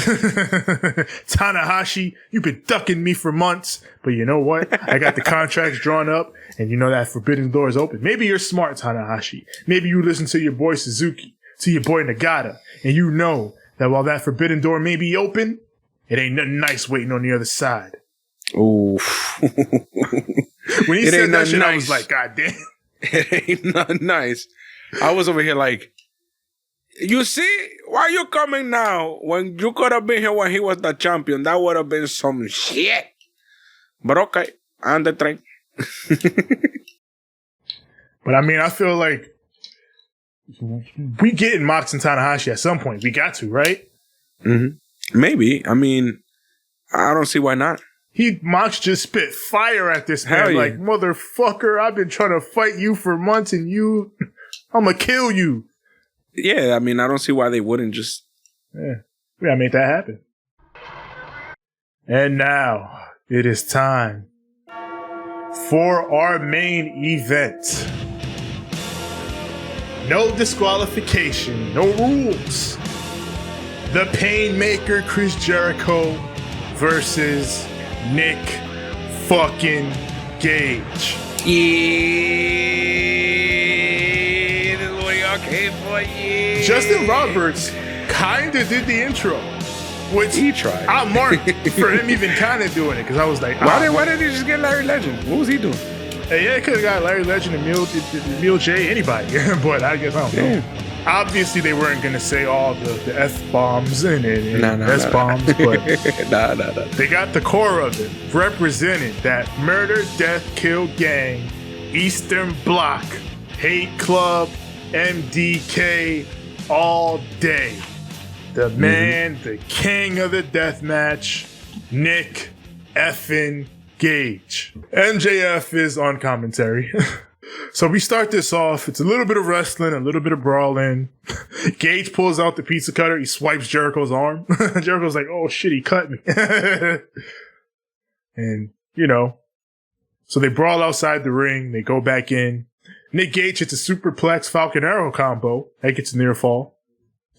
Tanahashi, you've been ducking me for months, but you know what? I got the contracts drawn up, and you know that forbidden door is open. Maybe you're smart, Tanahashi. Maybe you listen to your boy Suzuki, to your boy Nagata, and you know that while that forbidden door may be open, it ain't nothing nice waiting on the other side. Ooh. When he said that shit, nice. I was like, God damn. It ain't nothing nice. I was over here like, you see, why you coming now? When you could have been here when he was the champion, that would have been some shit. But okay, I'm the train. But I mean, I feel like we getting Mox and Tanahashi at some point. We got to, right? Mm-hmm. Maybe. I mean, I don't see why not. Mox just spit fire at this man. Like, motherfucker, I've been trying to fight you for months and you... I'm gonna kill you. Yeah, I mean, I don't see why they wouldn't just. Yeah, we gotta make that happen. And now it is time for our main event. No disqualification, no rules. The Painmaker Chris Jericho versus Nick fucking Gage. Yeah, this is what y'all came for. Yeah. Justin Roberts kinda did the intro, which He tried. I marked for him even kinda doing it because I was like, Why did he just get Larry Legend? What was he doing? yeah, it could have got Larry Legend and Mule J, anybody, but I guess I don't know. Obviously, they weren't gonna say all the F-bombs and S-bombs, but nah. they got the core of it represented. That murder, death, kill gang, Eastern Bloc, Hate Club, MDK, all day. The man, the king of the deathmatch, Nick effing Gage. MJF is on commentary. So we start this off. It's a little bit of wrestling, a little bit of brawling. Gage pulls out the pizza cutter. He swipes Jericho's arm. Jericho's like, oh shit, he cut me. And, so they brawl outside the ring. They go back in. Nick Gage hits a superplex Falcon Arrow combo. That gets a near fall.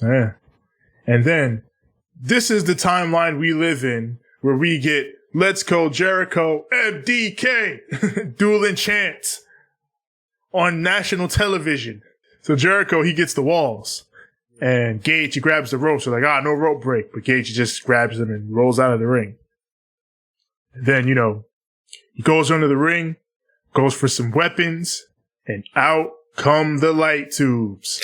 Yeah. And then, this is the timeline we live in where we get Let's Go Jericho MDK dueling chants on national television. So Jericho, he gets the walls. And Gage, he grabs the ropes. They're like, no rope break. But Gage just grabs them and rolls out of the ring. And then, he goes under the ring, goes for some weapons, and out come the light tubes.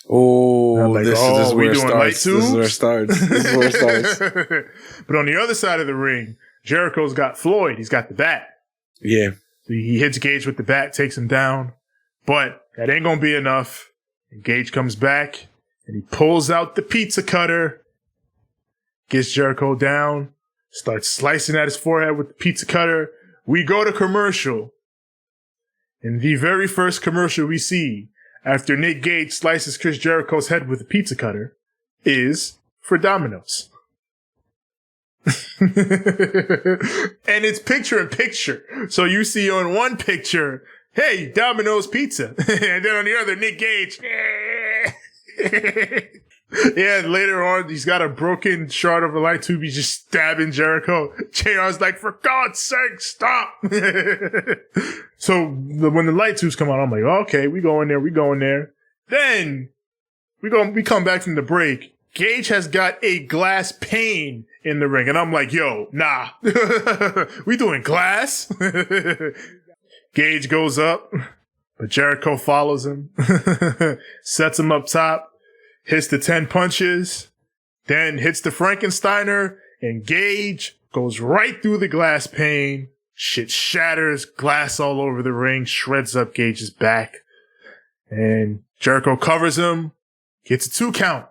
Oh, like, this is where it starts. This is where it starts. This is where it starts. But on the other side of the ring, Jericho's got Floyd. He's got the bat. Yeah. So he hits Gage with the bat, takes him down. But that ain't gonna be enough. And Gage comes back, and he pulls out the pizza cutter, gets Jericho down, starts slicing at his forehead with the pizza cutter. We go to commercial. And the very first commercial we see after Nick Gage slices Chris Jericho's head with a pizza cutter is for Domino's. And it's picture in picture. So you see on one picture, hey, Domino's Pizza. And then on the other, Nick Gage. Yeah, later on, he's got a broken shard of a light tube. He's just stabbing Jericho. JR's like, for God's sake, stop. So when the light tubes come on, I'm like, okay, we go in there. Then we come back from the break. Gage has got a glass pane in the ring. And I'm like, yo, nah. We doing glass? Gage goes up, but Jericho follows him. Sets him up top. Hits the 10 punches, then hits the Frankensteiner, and Gage goes right through the glass pane. Shit shatters, glass all over the ring, shreds up Gage's back. And Jericho covers him, gets a 2 count.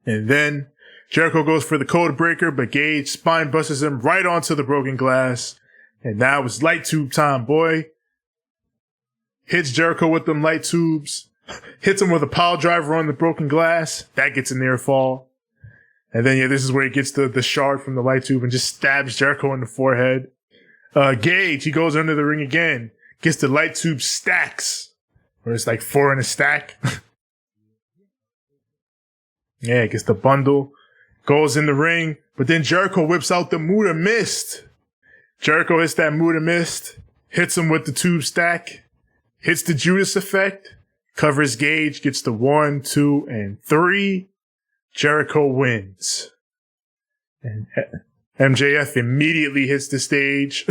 And then Jericho goes for the code breaker, but Gage spine busts him right onto the broken glass. And now it's light tube time, boy. Hits Jericho with them light tubes. Hits him with a pile driver on the broken glass. That gets a near fall. And then, this is where he gets the shard from the light tube and just stabs Jericho in the forehead. Gage, he goes under the ring again. Gets the light tube stacks. Where it's like 4 in a stack. Yeah, gets the bundle. Goes in the ring. But then Jericho whips out the Muda Mist. Jericho hits that Muda Mist. Hits him with the tube stack. Hits the Judas effect. Covers Gage, gets the 1, 2, and 3. Jericho wins. And MJF immediately hits the stage.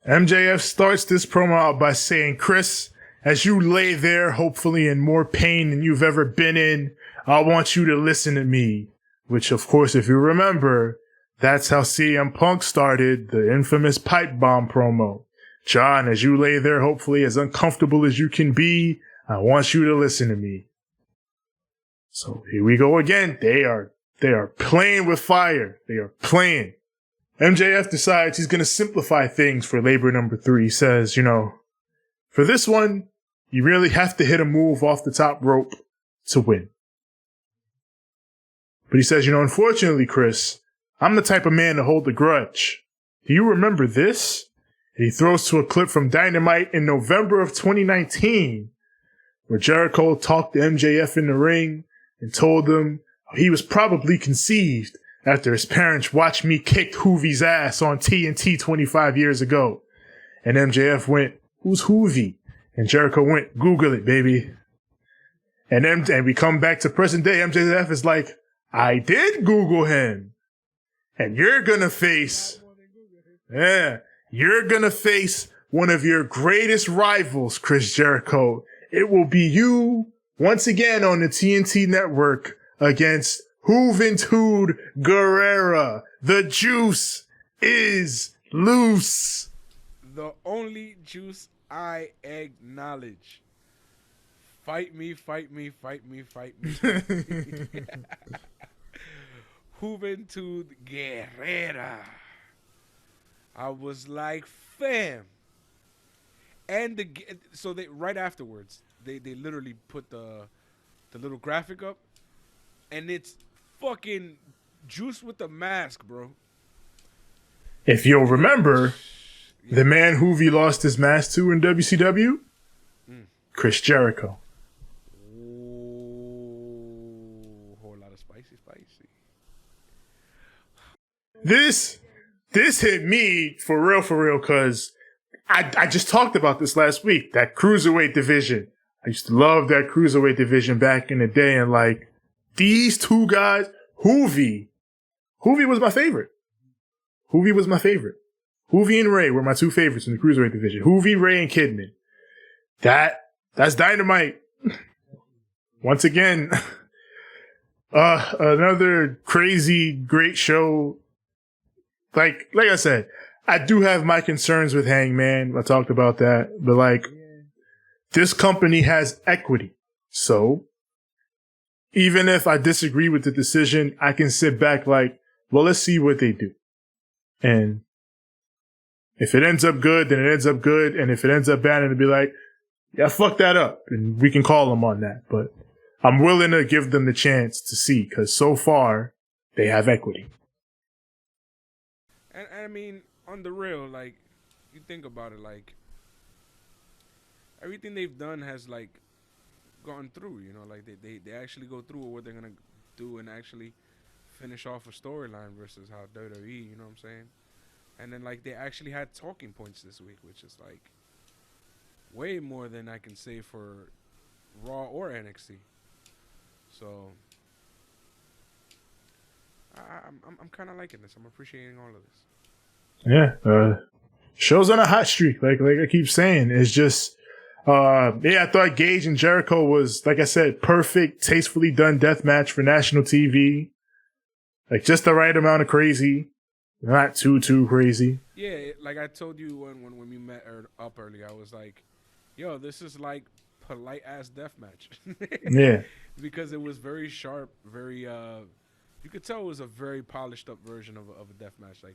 MJF starts this promo out by saying, Chris, as you lay there, hopefully in more pain than you've ever been in, I want you to listen to me. Which, of course, if you remember, that's how CM Punk started the infamous pipe bomb promo. John, as you lay there, hopefully as uncomfortable as you can be, I want you to listen to me. So here we go again. They are playing with fire. They are playing. MJF decides he's going to simplify things for Labor number 3. He says, for this one, You really have to hit a move off the top rope to win. But he says, unfortunately, Chris, I'm the type of man to hold a grudge. Do you remember this? And he throws to a clip from Dynamite in November of 2019, where Jericho talked to MJF in the ring and told him he was probably conceived after his parents watched me kick Hoovy's ass on TNT 25 years ago. And MJF went, who's Hoovy? And Jericho went, Google it, baby. And we come back to present day. MJF is like, I did Google him. And you're gonna face one of your greatest rivals, Chris Jericho. It will be you once again on the TNT network against Juventud Guerrera. The juice is loose. The only juice I acknowledge. Fight me, fight me, fight me, fight me. Juventud Guerrera. I was like, fam. And so they right afterwards, they literally put the little graphic up, and it's fucking Juice with the mask, bro. If you'll remember, the man Hoovy lost his mask to in WCW, Chris Jericho. Whole lot of spicy. This hit me for real, because I just talked about this last week, that cruiserweight division. I used to love that cruiserweight division back in the day, and like, these two guys, Hoovy was my favorite. Hoovy and Ray were my two favorites in the cruiserweight division. Hoovy, Ray, and Kidman. That's Dynamite. Once again, another crazy, great show. Like I said, I do have my concerns with Hangman. I talked about that. But like, this company has equity. So, even if I disagree with the decision, I can sit back like, well, let's see what they do. And if it ends up good, then it ends up good. And if it ends up bad, it'll be like, yeah, fuck that up. And we can call them on that. But I'm willing to give them the chance to see, because so far, they have equity. And I mean, on the real, like, you think about it, like, everything they've done has, like, gone through, like, they actually go through what they're going to do and actually finish off a storyline versus how WWE, you know what I'm saying? And then, like, they actually had talking points this week, which is, like, way more than I can say for Raw or NXT. So, I'm kind of liking this. I'm appreciating all of this. Yeah, show's on a hot streak. Like I keep saying, it's just, I thought Gage and Jericho was, like I said, perfect, tastefully done deathmatch for national TV. Like, just the right amount of crazy, not too crazy. Yeah, like I told you when we met up earlier, I was like, yo, this is like polite ass deathmatch. Yeah, because it was very sharp, very you could tell it was a very polished up version of a deathmatch. Like,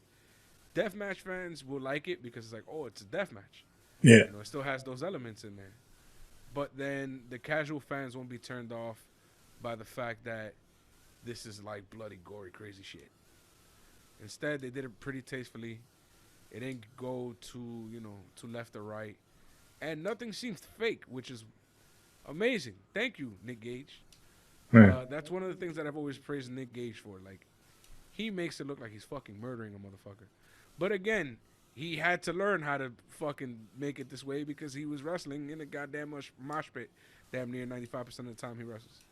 deathmatch fans will like it because it's like, oh, it's a deathmatch. Yeah. It still has those elements in there. But then the casual fans won't be turned off by the fact that this is like bloody, gory, crazy shit. Instead, they did it pretty tastefully. It didn't go too left or right. And nothing seems fake, which is amazing. Thank you, Nick Gage. Right. That's one of the things that I've always praised Nick Gage for. Like, he makes it look like he's fucking murdering a motherfucker. But again, he had to learn how to fucking make it this way because he was wrestling in a goddamn mosh pit damn near 95% of the time he wrestles.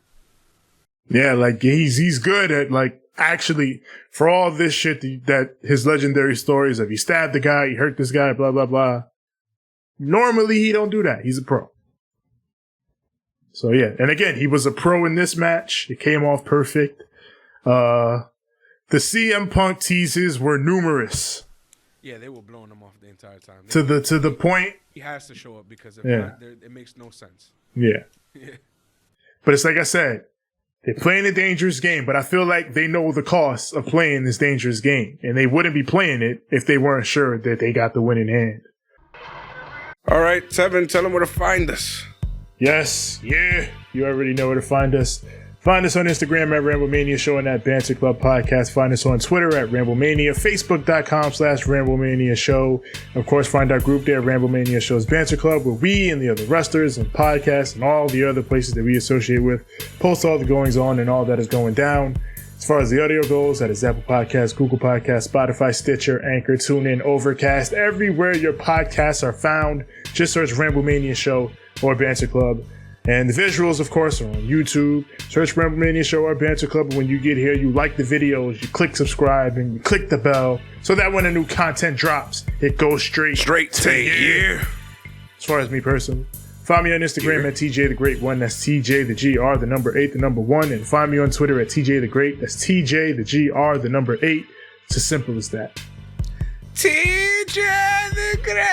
Yeah, like, he's good at, like, actually, for all this shit that his legendary stories of he stabbed the guy, he hurt this guy, blah, blah, blah. Normally, he don't do that. He's a pro. So, yeah. And again, he was a pro in this match. It came off perfect. The CM Punk teases were numerous. Yeah, they were blowing him off the entire time. To the point. He has to show up because if not, it makes no sense. Yeah. But it's like I said, they're playing a dangerous game, but I feel like they know the cost of playing this dangerous game. And they wouldn't be playing it if they weren't sure that they got the win in hand. All right, Tevin, tell them where to find us. Yes, yeah. You already know where to find us. Find us on Instagram at Ramblemania Show and at Banter Club Podcast. Find us on Twitter at Ramblemania, Facebook.com/Ramblemania Show. Of course, find our group there, Ramblemania Show's Banter Club, where we and the other wrestlers and podcasts and all the other places that we associate with post all the goings on and all that is going down. As far as the audio goes, that is Apple Podcasts, Google Podcasts, Spotify, Stitcher, Anchor, TuneIn, Overcast, everywhere your podcasts are found. Just search Ramblemania Show or Banter Club. And the visuals, of course, are on YouTube. Search Ramblemania Show or Banter Club. And when you get here, you like the videos, you click subscribe, and you click the bell so that when the new content drops, it goes straight to you. As far as me personally, find me on Instagram at TJ the Great 1. That's TJ the GR, the number 8, the number 1. And find me on Twitter at TJ the Great. That's TJ the GR, the number 8. It's as simple as that. TJ the Great.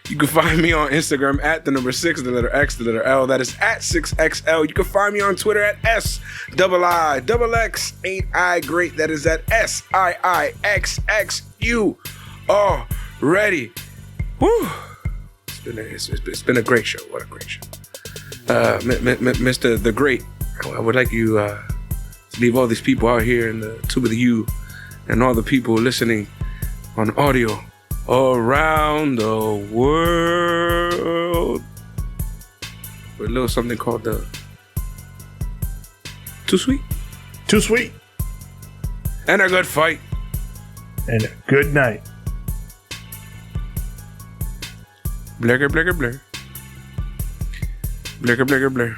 You can find me on Instagram at the number 6, the letter X, the letter L. That is at 6XL. You can find me on Twitter at SIIXX. Ain't I great? That is at SIIXXU. Already. Woo. It's been a great show. What a great show. Mr. The Great, I would like you to leave all these people out here in the tube of the U and all the people listening on audio around the world with a little something called the Too Sweet. Too sweet. And a good fight. And a good night. Blurger, blurger, blur. Blurger, blurger, blur.